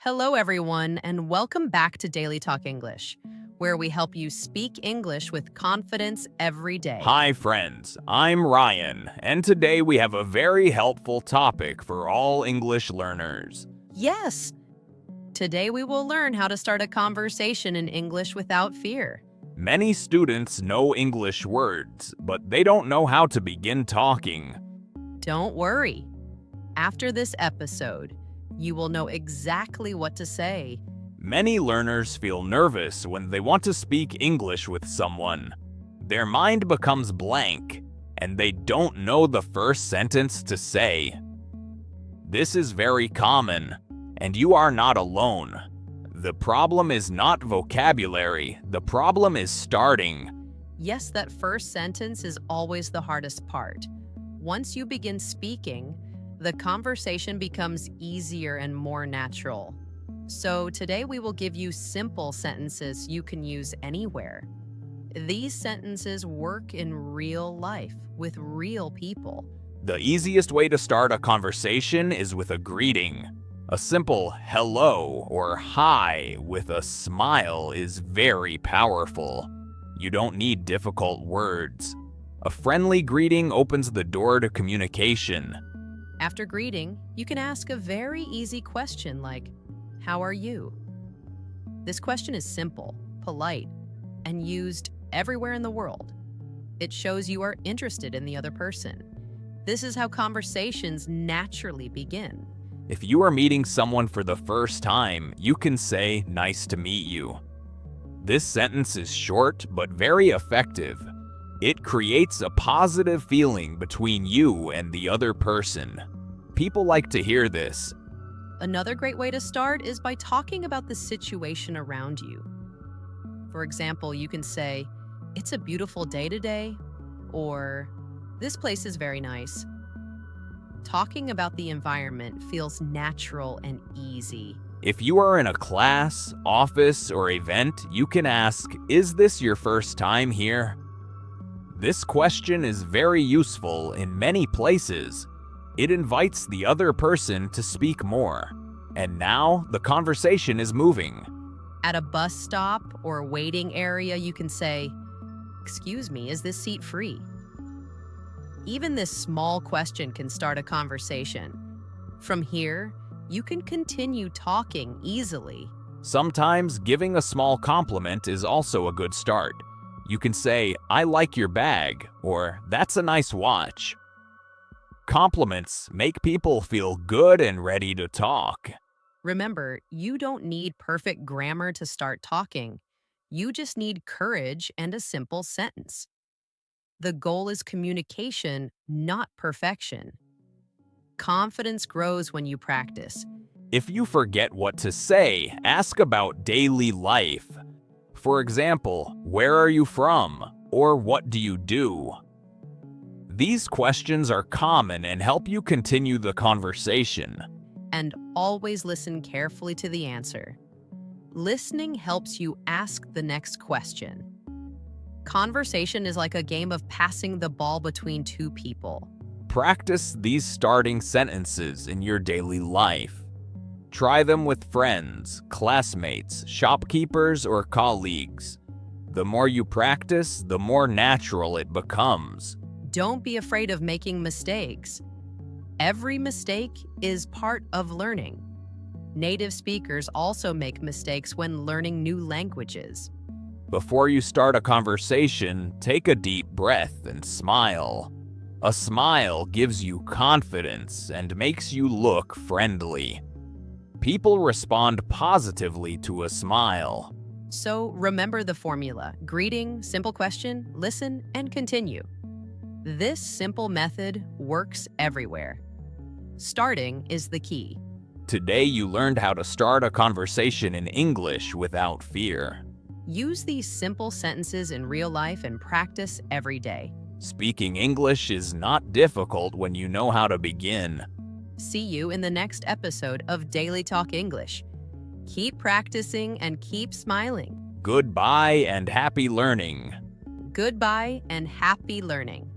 Hello, everyone, and welcome back to Daily Talk English, where we help you speak English with confidence every day. Hi, friends. I'm Ryan, and today we have a very helpful topic for all English learners. Yes, today we will learn how to start a conversation in English without fear. Many students know English words, but they don't know how to begin talking. Don't worry. After this episode, you will know exactly what to say. Many learners feel nervous when they want to speak English with someone. Their mind becomes blank, and they don't know the first sentence to say. This is very common, and you are not alone. The problem is not vocabulary, the problem is starting. Yes, that first sentence is always the hardest part. Once you begin speaking, the conversation becomes easier and more natural. So today we will give you simple sentences you can use anywhere. These sentences work in real life with real people. The easiest way to start a conversation is with a greeting. A simple hello or hi with a smile is very powerful. You don't need difficult words. A friendly greeting opens the door to communication. After greeting, you can ask a very easy question like, "How are you?" This question is simple, polite, and used everywhere in the world. It shows you are interested in the other person. This is how conversations naturally begin. If you are meeting someone for the first time, you can say, "Nice to meet you." This sentence is short but very effective. It creates a positive feeling between you and the other person. People like to hear this. Another great way to start is by talking about the situation around you. For example, you can say, "It's a beautiful day today," or "This place is very nice." Talking about the environment feels natural and easy. If you are in a class, office, or event, you can ask, "Is this your first time here?" This question is very useful in many places. It invites the other person to speak more. And now the conversation is moving. At a bus stop or waiting area, you can say, "Excuse me, is this seat free?" Even this small question can start a conversation. From here, you can continue talking easily. Sometimes giving a small compliment is also a good start. You can say, "I like your bag," or "That's a nice watch." Compliments make people feel good and ready to talk. Remember, you don't need perfect grammar to start talking. You just need courage and a simple sentence. The goal is communication, not perfection. Confidence grows when you practice. If you forget what to say, ask about daily life. For example, "Where are you from?" or "What do you do?" These questions are common and help you continue the conversation. And always listen carefully to the answer. Listening helps you ask the next question. Conversation is like a game of passing the ball between two people. Practice these starting sentences in your daily life. Try them with friends, classmates, shopkeepers, or colleagues. The more you practice, the more natural it becomes. Don't be afraid of making mistakes. Every mistake is part of learning. Native speakers also make mistakes when learning new languages. Before you start a conversation, take a deep breath and smile. A smile gives you confidence and makes you look friendly. People respond positively to a smile. So remember the formula: greeting, simple question, listen, and continue. This simple method works everywhere. Starting is the key. Today you learned how to start a conversation in English without fear. Use these simple sentences in real life and practice every day. Speaking English is not difficult when you know how to begin. See you in the next episode of Daily Talk English. Keep practicing and keep smiling. Goodbye and happy learning. Goodbye and happy learning.